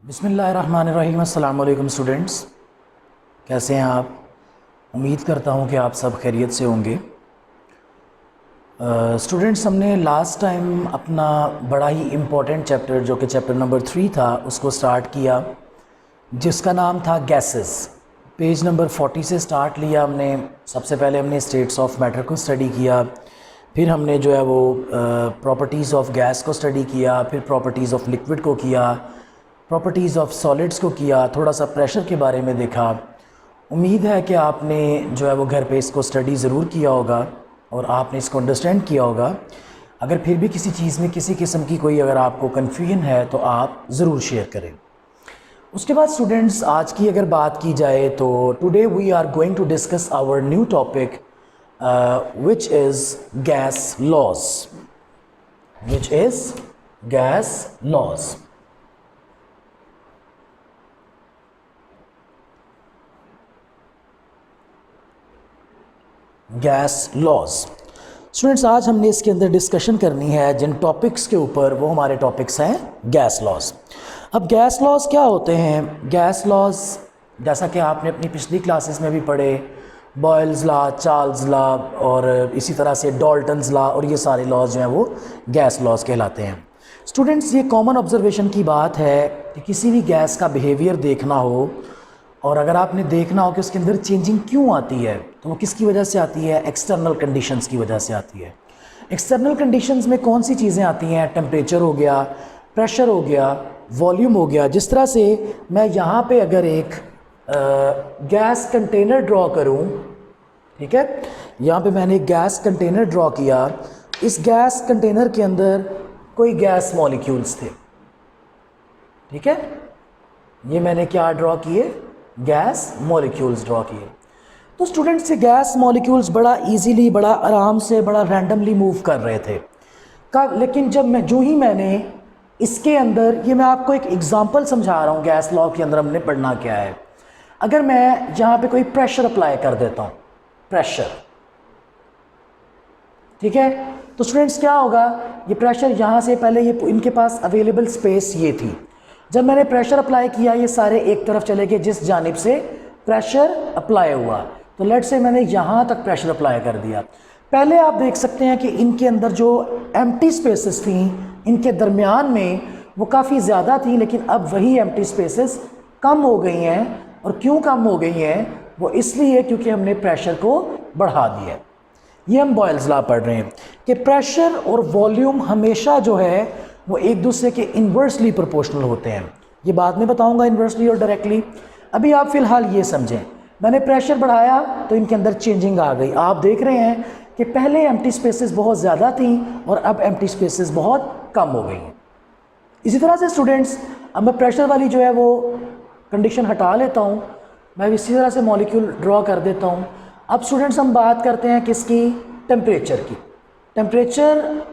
बिस्मिल्लाहिर्रहमानिर्रहीम। अस्सलाम वालेकुम स्टूडेंट्स, कैसे हैं आप? उम्मीद करता हूं कि आप सब खैरियत से होंगे। स्टूडेंट्स, हमने लास्ट टाइम अपना बड़ा ही इम्पोर्टेंट चैप्टर जो कि चैप्टर नंबर 3 था उसको स्टार्ट किया, जिसका नाम था गैसेस। पेज नंबर 40 से स्टार्ट लिया हमने। सबसे पहले हमने स्टेट्स ऑफ मैटर को स्टडी किया, फिर हमने जो है वो प्रॉपर्टीज़ ऑफ गैस को स्टडी किया, फिर प्रॉपर्टीज़ ऑफ लिक्विड को किया, प्रॉपर्टीज़ ऑफ सॉलिड्स को किया, थोड़ा सा प्रेशर के बारे में देखा। उम्मीद है कि आपने जो है वो घर पे इसको स्टडी ज़रूर किया होगा और आपने इसको अंडरस्टैंड किया होगा। अगर फिर भी किसी चीज़ में किसी किस्म की कोई अगर आपको कन्फ्यूजन है तो आप ज़रूर शेयर करें। उसके बाद स्टूडेंट्स, आज की अगर बात की जाए तो today we are going to discuss our new topic which is gas laws. Which is gas laws. Gas laws. Students, आज हमने इसके अंदर डिस्कशन करनी है जिन टॉपिक्स के ऊपर, वो हमारे टॉपिक्स हैं गैस लॉज। अब गैस लॉज क्या होते हैं? गैस लॉज जैसा कि आपने अपनी पिछली क्लासेस में भी पढ़े, बॉयल्स लॉ, चार्ल्स लॉ और इसी तरह से डाल्टन्स लॉ, और ये सारे लॉज जो हैं वो गैस लॉज कहलाते हैं। स्टूडेंट्स, ये कॉमन ऑब्जर्वेशन की बात है कि किसी भी गैस का बिहेवियर देखना हो और अगर आपने देखना हो कि उसके अंदर चेंजिंग क्यों आती है, तो वो किसकी वजह से आती है? एक्सटर्नल कंडीशंस की वजह से आती है। एक्सटर्नल कंडीशंस में कौन सी चीज़ें आती हैं? टेम्परेचर हो गया, प्रेशर हो गया, वॉल्यूम हो गया। जिस तरह से मैं यहाँ पे अगर एक गैस कंटेनर ड्रॉ करूँ, ठीक है, यहाँ पे मैंने एक गैस कंटेनर ड्रॉ किया। इस गैस कंटेनर के अंदर कोई गैस मॉलिक्यूल्स थे, ठीक है, ये मैंने क्या ड्रॉ किए? गैस मॉलिक्यूल्स ड्रॉ किए। तो स्टूडेंट्स, ये गैस मॉलिक्यूल्स बड़ा इजीली, बड़ा आराम से, बड़ा रैंडमली मूव कर रहे थे लेकिन जो ही मैंने इसके अंदर, ये मैं आपको एक एग्जांपल समझा रहा हूँ गैस लॉ के अंदर हमने पढ़ना क्या है। अगर मैं यहाँ पे कोई प्रेशर अप्लाई कर देता हूँ, प्रेशर, ठीक है, तो स्टूडेंट्स क्या होगा? ये प्रेशर यहाँ से पहले ये इनके पास अवेलेबल स्पेस ये थी। जब मैंने प्रेशर अप्लाई किया, ये सारे एक तरफ चले गए जिस जानिब से प्रेशर अप्लाई हुआ। तो लेट से मैंने यहाँ तक प्रेशर अप्लाई कर दिया। पहले आप देख सकते हैं कि इनके अंदर जो एम्प्टी स्पेसेस थी, इनके दरमियान में वो काफ़ी ज़्यादा थी, लेकिन अब वही एम्प्टी स्पेसेस कम हो गई हैं। और क्यों कम हो गई हैं? वो इसलिए क्योंकि हमने प्रेशर को बढ़ा दिया। ये हम बॉयल्स लॉ पढ़ रहे हैं कि प्रेशर और वॉल्यूम हमेशा जो है वो एक दूसरे के इन्वर्सली प्रोपोर्शनल होते हैं। ये बाद में बताऊंगा इन्वर्सली और डायरेक्टली। अभी आप फिलहाल ये समझें, मैंने प्रेशर बढ़ाया तो इनके अंदर चेंजिंग आ गई। आप देख रहे हैं कि पहले एम्प्टी स्पेसेस बहुत ज़्यादा थी और अब एम्प्टी स्पेसेस बहुत कम हो गई हैं। इसी तरह से स्टूडेंट्स, अब मैं प्रेशर वाली जो है वो कंडीशन हटा लेता हूँ, मैं इसी तरह से मॉलिक्यूल ड्रॉ कर देता हूँ। अब स्टूडेंट्स, हम बात करते हैं किसकी? टेम्परेचर की। टेम्परेचर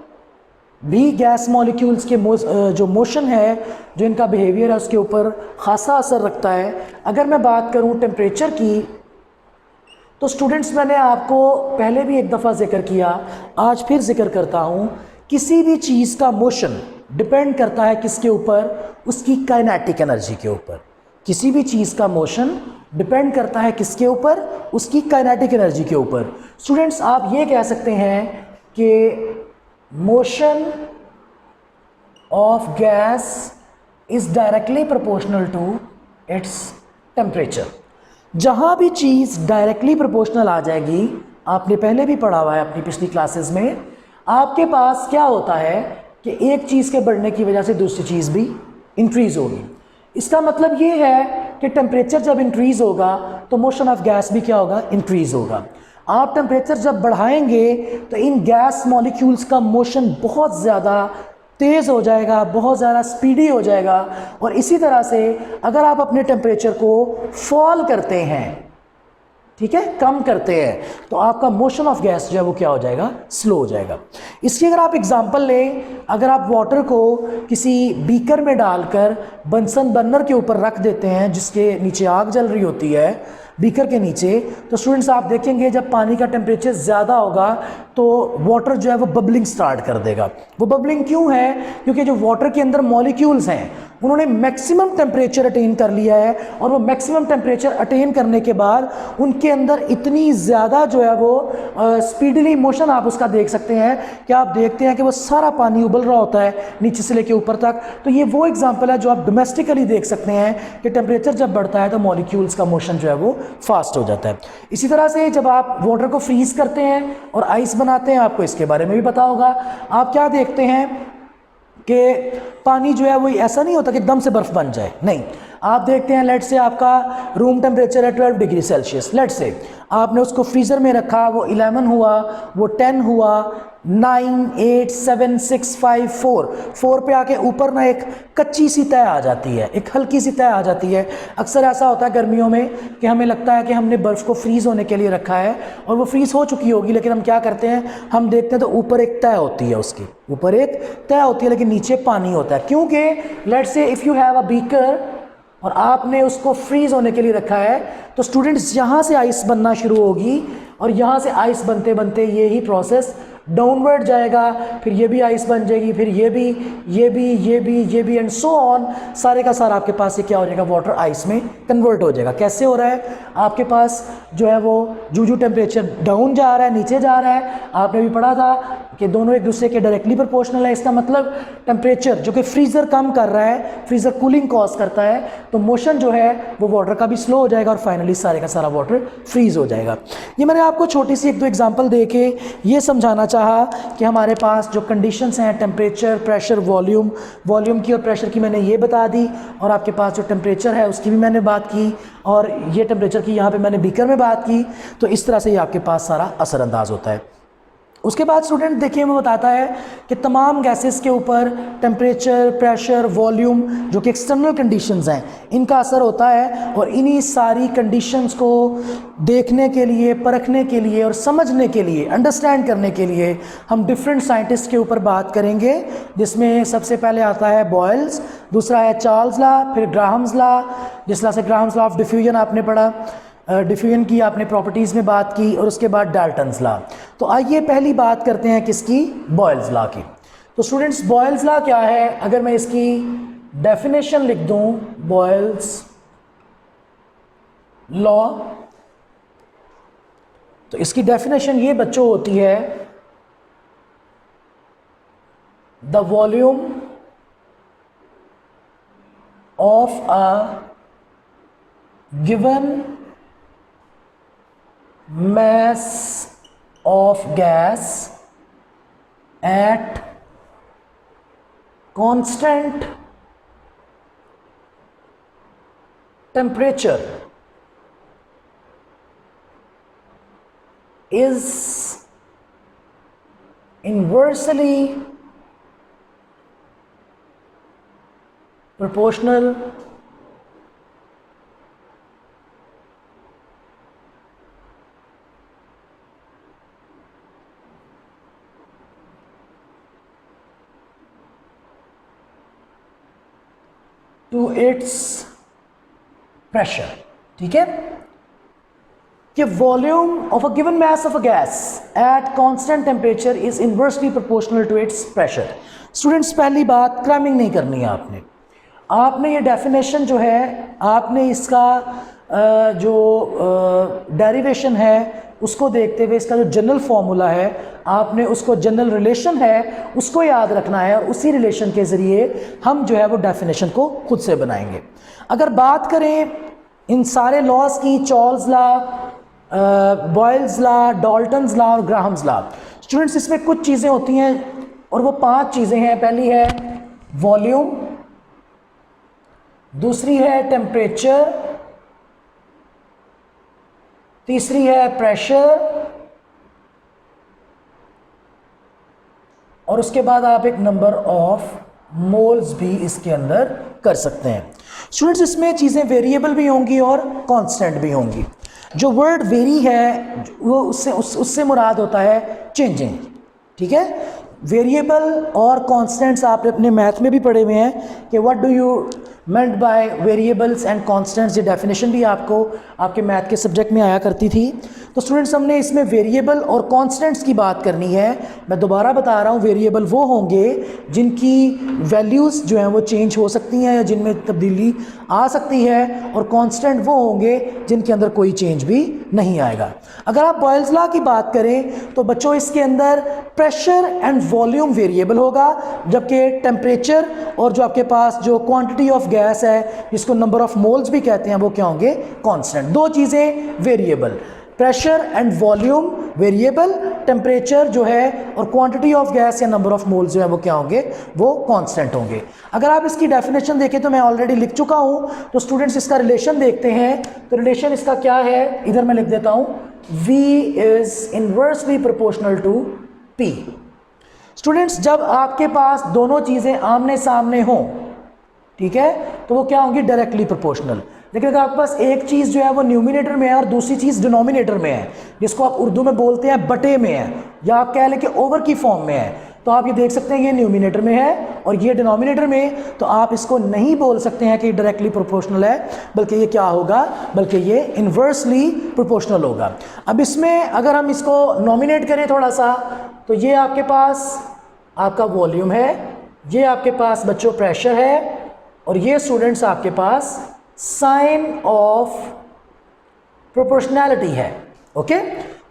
भी गैस मॉलिक्यूल्स के जो मोशन है, जो इनका बिहेवियर है, उसके ऊपर ख़ासा असर रखता है। अगर मैं बात करूं टेम्परेचर की, तो स्टूडेंट्स, मैंने आपको पहले भी एक दफ़ा जिक्र किया, आज फिर जिक्र करता हूं, किसी भी चीज़ का मोशन डिपेंड करता है किसके ऊपर? उसकी काइनेटिक एनर्जी के ऊपर। किसी भी चीज़ का मोशन डिपेंड करता है किसके ऊपर? उसकी काइनेटिक एनर्जी के ऊपर। स्टूडेंट्स, आप ये कह सकते हैं कि motion of gas is directly proportional to its temperature। जहाँ भी चीज़ डायरेक्टली प्रोपोर्शनल आ जाएगी, आपने पहले भी पढ़ा हुआ है अपनी पिछली क्लासेस में, आपके पास क्या होता है कि एक चीज़ के बढ़ने की वजह से दूसरी चीज़ भी इंक्रीज़ होगी। इसका मतलब ये है कि टेम्परेचर जब इंक्रीज़ होगा तो मोशन ऑफ गैस भी क्या होगा? इंक्रीज़ होगा। आप टेम्परेचर जब बढ़ाएंगे तो इन गैस मॉलिक्यूल्स का मोशन बहुत ज़्यादा तेज़ हो जाएगा, बहुत ज़्यादा स्पीडी हो जाएगा। और इसी तरह से अगर आप अपने टेम्परेचर को फॉल करते हैं, ठीक है, कम करते हैं, तो आपका मोशन ऑफ गैस जो है वो क्या हो जाएगा? स्लो हो जाएगा। इसकी अगर आप एग्जांपल लें, अगर आप वाटर को किसी बीकर में डालकर बंसन बर्नर के ऊपर रख देते हैं जिसके नीचे आग जल रही होती है, बीकर के नीचे, तो स्टूडेंट्स आप देखेंगे जब पानी का टेम्परेचर ज़्यादा होगा तो वाटर जो है वो बबलिंग स्टार्ट कर देगा। वो बबलिंग क्यों है? क्योंकि जो वाटर के अंदर मॉलिक्यूल्स हैं उन्होंने मैक्सिमम टेम्परेचर अटेन कर लिया है, और वो मैक्सिमम टेम्परेचर अटेन करने के बाद उनके अंदर इतनी ज़्यादा जो है वो स्पीडली मोशन आप उसका देख सकते हैं कि आप देखते हैं कि वो सारा पानी उबल रहा होता है नीचे से लेके ऊपर तक। तो ये वो एग्जांपल है जो आप डोमेस्टिकली देख सकते हैं कि टेम्परेचर जब बढ़ता है तो मॉलिक्यूल्स का मोशन जो है वो फास्ट हो जाता है। इसी तरह से जब आप वाटर को फ्रीज करते हैं और आइस बनाते हैं, आपको इसके बारे में भी पता होगा, आप क्या देखते हैं कि पानी जो है वो ऐसा नहीं होता कि एकदम से बर्फ़ बन जाए, नहीं। आप देखते हैं लेट से आपका रूम टेम्परेचर है 12 डिग्री सेल्सियस, लेट से आपने उसको फ्रीज़र में रखा, वो 11 हुआ, वो 10 हुआ, 9, 8, 7, 6, 5, 4 पे आके ऊपर ना एक कच्ची सी तय आ जाती है, एक हल्की सी तय आ जाती है। अक्सर ऐसा होता है गर्मियों में कि हमें लगता है कि हमने बर्फ़ को फ्रीज़ होने के लिए रखा है और वो फ्रीज़ हो चुकी होगी, लेकिन हम क्या करते हैं, हम देखते हैं तो ऊपर एक तय होती है, उसकी ऊपर एक तय होती है लेकिन नीचे पानी होता है। क्योंकि लेट से if you have a beaker और आपने उसको फ्रीज़ होने के लिए रखा है, तो स्टूडेंट्स यहाँ से आइस बनना शुरू होगी और यहाँ से आइस बनते बनते ये ही प्रोसेस डाउनवर्ड जाएगा, फिर ये भी आइस बन जाएगी, फिर ये भी, ये भी, ये भी, ये भी, एंड सो ऑन। सारे का सारा आपके पास ये क्या हो जाएगा, वाटर आइस में कन्वर्ट हो जाएगा। कैसे हो रहा है, आपके पास जो है वो जू टेम्परेचर डाउन जा रहा है, नीचे जा रहा है। आपने भी पढ़ा था कि दोनों एक दूसरे के डायरेक्टली प्रोपोर्शनल है। इसका मतलब टेम्परेचर जो कि फ्रीज़र कम कर रहा है, फ्रीज़र कूलिंग कॉज करता है, तो मोशन जो है वो वाटर का भी स्लो हो जाएगा और फाइनली सारे का सारा वाटर फ्रीज़ हो जाएगा। ये मैंने आपको छोटी सी 1-2 एग्जांपल दे के ये समझाना चाहा कि हमारे पास जो कंडीशंस हैं, टेम्परेचर, प्रेशर, वॉल्यूम की और प्रेशर की मैंने ये बता दी, और आपके पास जो टेम्परेचर है उसकी भी मैंने बात की, और ये टेम्परेचर की यहाँ पे मैंने बीकर में बात की। तो इस तरह से ये आपके पास सारा असरअंदाज होता है। उसके बाद स्टूडेंट देखिए वो बताता है कि तमाम गैसेस के ऊपर टेम्परेचर, प्रेशर, वॉल्यूम जो कि एक्सटर्नल कंडीशंस हैं, इनका असर होता है, और इन्हीं सारी कंडीशंस को देखने के लिए, परखने के लिए और समझने के लिए, अंडरस्टैंड करने के लिए हम डिफरेंट साइंटिस्ट के ऊपर बात करेंगे, जिसमें सबसे पहले आता है बॉयल्स, दूसरा है चार्ल्स लॉ, फिर ग्राहम्स लॉ, जिस तरह से ग्राहम्स लॉ ऑफ डिफ्यूजन आपने पढ़ा, डिफ्यूजन की आपने प्रॉपर्टीज़ में बात की, और उसके बाद डाल्टन्स लॉ। तो आइए पहली बात करते हैं किसकी, बॉयल्स लॉ की। तो स्टूडेंट्स बॉयल्स लॉ क्या है, अगर मैं इसकी डेफिनेशन लिख दूं, बॉयल्स लॉ, तो इसकी डेफिनेशन ये बच्चों होती है, the volume of a given mass of gas at constant temperature is inversely proportional to its pressure। ठीक है, कि volume of a given mass of a gas at constant temperature is inversely proportional to its pressure. Students पहली बात, cramming नहीं करनी है आपने ये डेफिनेशन जो है, आपने इसका जो डेरिवेशन है उसको देखते हुए इसका जो जनरल फॉर्मूला है, आपने उसको जनरल रिलेशन है उसको याद रखना है, और उसी रिलेशन के ज़रिए हम जो है वो डेफिनेशन को खुद से बनाएंगे। अगर बात करें इन सारे लॉज की, Charles law, Boyle's law, Dalton's law और ग्राहम्स लॉ, स्टूडेंट्स इसमें कुछ चीज़ें होती हैं और वो 5 चीज़ें हैं। पहली है वॉल्यूम, दूसरी है टेम्परेचर, तीसरी है प्रेशर, और उसके बाद आप एक नंबर ऑफ मोल्स भी इसके अंदर कर सकते हैं। स्टूडेंट्स इसमें चीज़ें वेरिएबल भी होंगी और कांस्टेंट भी होंगी। जो वर्ड वेरी है वो उससे मुराद होता है चेंजिंग। ठीक है, वेरिएबल और कांस्टेंट्स आपने अपने मैथ में भी पढ़े हुए हैं कि what do you meant by variables and constants, ये डेफिनेशन भी आपको आपके मैथ के सब्जेक्ट में आया करती थी। तो स्टूडेंट्स हमने इसमें वेरिएबल और कॉन्स्टेंट्स की बात करनी है। मैं दोबारा बता रहा हूँ, वेरिएबल वो होंगे जिनकी वैल्यूज़ जो हैं वो चेंज हो सकती हैं या जिनमें तब्दीली आ सकती है, और कांस्टेंट वो होंगे जिनके अंदर कोई चेंज भी नहीं आएगा। अगर आप बॉयल्स लॉ की बात करें तो बच्चों इसके अंदर प्रेशर एंड वॉल्यूम वेरिएबल होगा, जबकि टेम्परेचर और जो आपके पास जो क्वांटिटी ऑफ गैस है जिसको नंबर ऑफ मोल्स भी कहते हैं वो क्या होंगे, कांस्टेंट। दो चीज़ें variable, pressure and volume variable, temperature जो है और क्वांटिटी ऑफ गैस या नंबर ऑफ मोल्स जो है वो क्या होंगे, वो कांस्टेंट होंगे। अगर आप इसकी डेफिनेशन देखें तो मैं ऑलरेडी लिख चुका हूं, तो स्टूडेंट्स इसका रिलेशन देखते हैं। तो रिलेशन इसका क्या है, इधर मैं लिख देता हूं, V is inversely proportional to P। Students जब आपके पास दोनों चीज़ें आमने सामने हों, ठीक है, तो वो क्या होंगी, डायरेक्टली प्रोपोर्शनल। लेकिन अगर आपके पास एक चीज़ जो है वो न्यूमिनेटर में है और दूसरी चीज़ डिनोमिनेटर में है, जिसको आप उर्दू में बोलते हैं बटे में है, या आप कह लें कि ओवर की फॉर्म में है, तो आप ये देख सकते हैं ये न्यूमिनेटर में है और ये डिनोमिनेटर में, तो आप इसको नहीं बोल सकते हैं कि डायरेक्टली प्रोपोर्शनल है, बल्कि ये क्या होगा, बल्कि ये इन्वर्सली प्रोपोर्शनल होगा। अब इसमें अगर हम इसको नॉमिनेट करें थोड़ा सा, तो ये आपके पास आपका वॉल्यूम है, ये आपके पास बच्चों प्रेशर है, और ये स्टूडेंट्स आपके पास साइन ऑफ प्रोपोर्शनैलिटी है। ओके,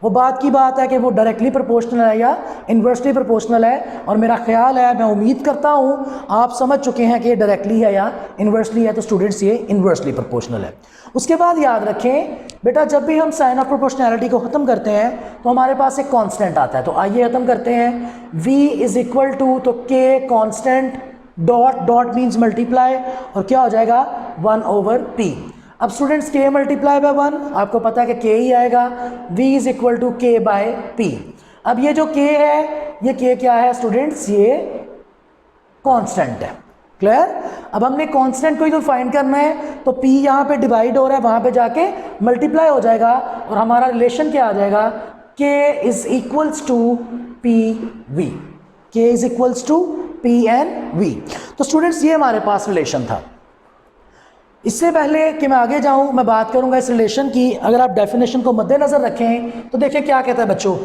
वो बात की बात है कि वो डायरेक्टली प्रोपोर्शनल है या इन्वर्सली प्रोपोर्शनल है, और मेरा ख्याल है, मैं उम्मीद करता हूँ आप समझ चुके हैं कि ये डायरेक्टली है या इन्वर्सली है, तो स्टूडेंट्स ये इन्वर्सली प्रोपोर्शनल है। उसके बाद याद रखें बेटा, जब भी हम साइन ऑफ प्रोपोर्शनैलिटी को ख़त्म करते हैं तो हमारे पास एक कांस्टेंट आता है। तो आइए ख़त्म करते हैं। V इज इक्वल टू, तो K constant, dot dot means multiply, और क्या हो जाएगा 1 ओवर P। अब स्टूडेंट्स K मल्टीप्लाई बाय 1, आपको पता है कि K ही आएगा। V is equal to K by P। अब ये जो K है, ये K क्या है स्टूडेंट्स, ये कांस्टेंट है। क्लियर? अब हमने कांस्टेंट को ही तो फाइंड करना है, तो P यहाँ पे डिवाइड हो रहा है, वहाँ पे जाके मल्टीप्लाई हो जाएगा, और हमारा रिलेशन क्या आ जाएगा, K is equals to P V। K is equals to P and V। तो स्टूडेंट्स ये हमारे पास रिलेशन था। इससे पहले कि मैं आगे जाऊं, मैं बात करूंगा इस रिलेशन की। अगर आप डेफिनेशन को मद्देनजर रखें तो देखिए क्या कहता है बच्चों,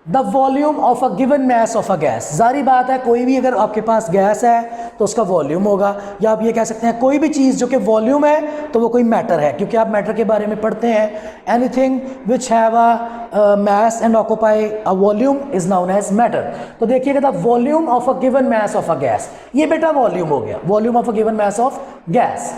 the volume of a given mass of a gas. जारी बात है, कोई भी अगर आपके पास गैस है तो उसका वॉल्यूम होगा, या आप ये कह सकते हैं कोई भी चीज़ जो कि वॉल्यूम है तो वो कोई मैटर है, क्योंकि आप मैटर के बारे में पढ़ते हैं। Anything which have a mass and occupy a volume is known as matter. तो देखिएगा, the volume of a given mass of a gas, ये बेटा वॉल्यूम हो गया, volume of a given mass of gas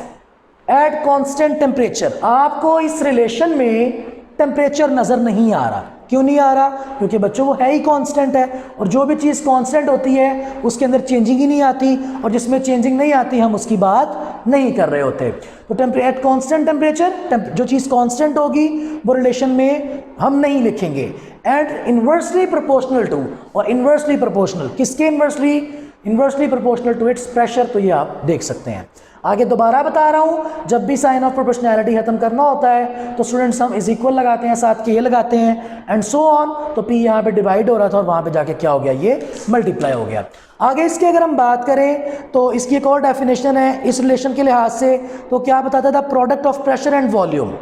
at constant temperature. आपको इस relation में temperature नज़र नहीं आ रहा। क्यों नहीं आ रहा? क्योंकि बच्चों वो है ही कांस्टेंट है, और जो भी चीज़ कांस्टेंट होती है उसके अंदर चेंजिंग ही नहीं आती, और जिसमें चेंजिंग नहीं आती हम उसकी बात नहीं कर रहे होते। तो एट कांस्टेंट टेम्परेचर, जो चीज़ कांस्टेंट होगी वो रिलेशन में हम नहीं लिखेंगे। एंड इन्वर्सली प्रोपोर्शनल टू, और इन्वर्सली प्रोपोर्शनल किसके, inversely proportional to its pressure. तो ये आप देख सकते हैं। आगे दोबारा बता रहा हूँ, जब भी साइन ऑफ प्रोपोर्शनैलिटी खत्म करना होता है तो स्टूडेंट्स हम इज इक्वल लगाते हैं, साथ के ये लगाते हैं, एंड सो ऑन। तो P यहाँ पे डिवाइड हो रहा था और वहाँ पे जाके क्या हो गया, ये मल्टीप्लाई हो गया। आगे इसकी अगर हम बात करें तो इसकी एक और डेफिनेशन है इस रिलेशन के लिहाज से। तो क्या बताता था, product of pressure and volume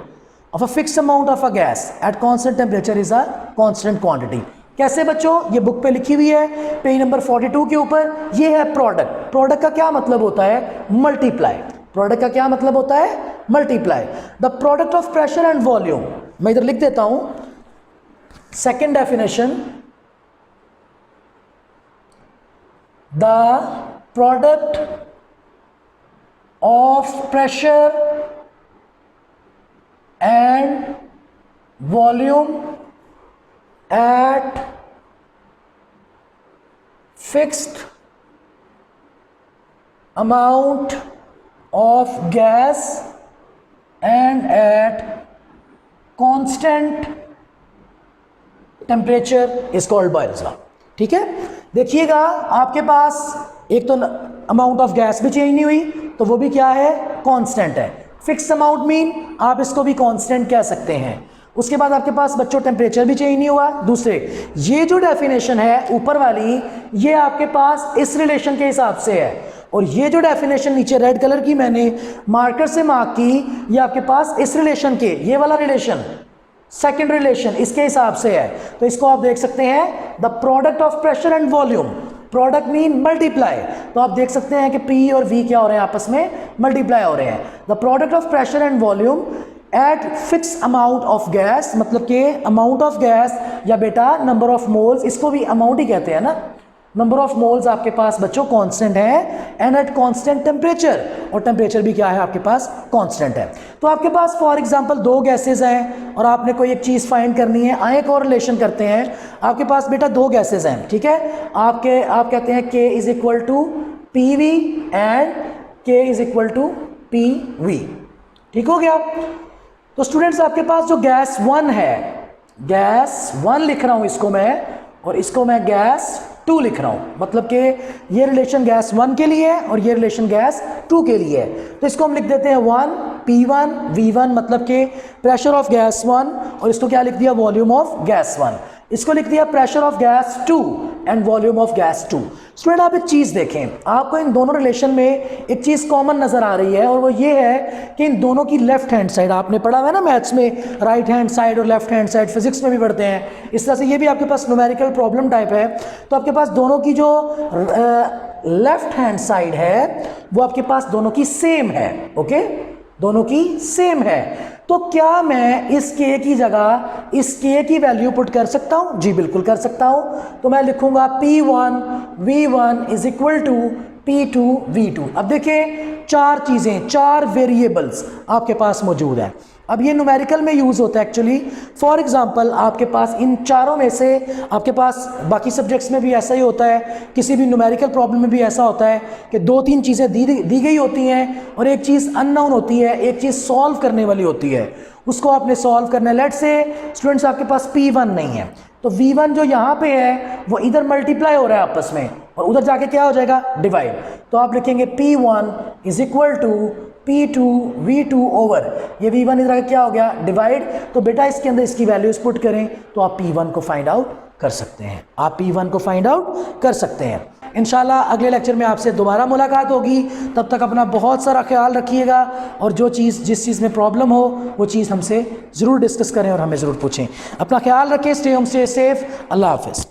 of a fix amount of a gas at constant temperature is a constant quantity. कैसे बच्चों, ये बुक पे लिखी हुई है पेज नंबर 42 के ऊपर। ये है प्रोडक्ट। प्रोडक्ट का क्या मतलब होता है, मल्टीप्लाई। प्रोडक्ट का क्या मतलब होता है, multiply. The product of pressure and volume, मैं इधर लिख देता हूं second definition, the product of pressure and volume at fixed amount of gas and at constant temperature is called Boyle's law। ठीक है, देखिएगा आपके पास एक तो अमाउंट ऑफ गैस भी चेंज नहीं हुई, तो वो भी क्या है, कांस्टेंट है। फिक्स अमाउंट मीन आप इसको भी कांस्टेंट कह सकते हैं। उसके बाद आपके पास बच्चों टेम्परेचर भी चेंज नहीं हुआ। दूसरे, ये जो डेफिनेशन है ऊपर वाली, ये आपके पास इस रिलेशन के हिसाब से है। और ये जो डेफिनेशन नीचे रेड कलर की मैंने मार्कर से मार्क की, ये आपके पास इस रिलेशन के, ये वाला रिलेशन सेकंड रिलेशन इसके हिसाब से है। तो इसको आप देख सकते हैं the product of pressure and volume, product mean multiply, तो आप देख सकते हैं कि P और V क्या हो रहे हैं, आपस में मल्टीप्लाई हो रहे हैं। The product of pressure and volume at fix amount of gas, मतलब कि अमाउंट ऑफ गैस या बेटा नंबर ऑफ मोल्स, इसको भी अमाउंट ही कहते हैं ना, नंबर ऑफ मोल्स आपके पास बच्चों कांस्टेंट है एंड एट कांस्टेंट टेम्परेचर, और टेम्परेचर भी क्या है आपके पास कांस्टेंट है। तो आपके पास फॉर एग्जांपल दो गैसेज हैं और आपने कोई एक चीज़ फाइंड करनी है, आए एक और रिलेशन करते हैं, आपके पास बेटा दो गैसेज हैं, ठीक है, आप कहते हैं K is equal to PV and K is equal to PV, ठीक हो गया। तो स्टूडेंट्स आपके पास जो गैस 1 है, गैस 1 लिख रहा हूं इसको मैं, और इसको मैं गैस 2 लिख रहा हूं, मतलब कि ये रिलेशन गैस 1 के लिए है और ये रिलेशन गैस 2 के लिए है। तो इसको हम लिख देते हैं 1 P1 V1, मतलब कि प्रेशर ऑफ गैस 1, और इसको क्या लिख दिया, वॉल्यूम ऑफ गैस 1, इसको लिख दिया pressure of gas 2 and volume of gas 2। Student आप एक चीज़ देखें, आपको इन दोनों रिलेशन में एक चीज़ कॉमन नज़र आ रही है, और वो ये है कि इन दोनों की लेफ्ट हैंड साइड, आपने पढ़ा हुआ है ना मैथ्स में, राइट हैंड साइड और लेफ्ट हैंड साइड, फिजिक्स में भी पढ़ते हैं, इस तरह से ये भी आपके पास न्यूमेरिकल प्रॉब्लम टाइप है। तो आपके पास दोनों की जो लेफ्ट हैंड साइड है वो आपके पास दोनों की सेम है, ओके, दोनों की सेम है। तो क्या मैं इस K की जगह इस K की वैल्यू पुट कर सकता हूं? जी बिल्कुल कर सकता हूं। तो मैं लिखूंगा P1 V1 is equal to P2 V2। अब देखिए चार चीजें, चार वेरिएबल्स आपके पास मौजूद है। अब ये न्यूमेरिकल में यूज़ होता है एक्चुअली। फॉर एग्जांपल आपके पास इन चारों में से, आपके पास बाकी सब्जेक्ट्स में भी ऐसा ही होता है, किसी भी न्यूमेरिकल प्रॉब्लम में भी ऐसा होता है कि दो तीन चीज़ें दी गई होती हैं और एक चीज़ अननोन होती है, एक चीज़ सॉल्व करने वाली होती है, उसको आपने सॉल्व करना है। लेट से स्टूडेंट्स आपके पास P1 नहीं है, तो V1 जो यहाँ पे है वो इधर मल्टीप्लाई हो रहा है आपस में, और उधर जाके क्या हो जाएगा, डिवाइड। तो आप लिखेंगे P1 is equal to P2 V2 over, ये V1 इधर क्या हो गया, डिवाइड। तो बेटा इसके अंदर इसकी वैल्यूज पुट करें तो आप P1 को फाइंड आउट कर सकते हैं, आप P1 को फाइंड आउट कर सकते हैं। इंशाल्लाह अगले लेक्चर में आपसे दोबारा मुलाकात होगी, तब तक अपना बहुत सारा ख्याल रखिएगा, और जो चीज़ जिस चीज़ में प्रॉब्लम हो वो चीज़ हमसे ज़रूर डिस्कस करें और हमें ज़रूर पूछें। अपना ख्याल रखें, स्टे होम स्टे सेफ, अल्लाह हाफिज़।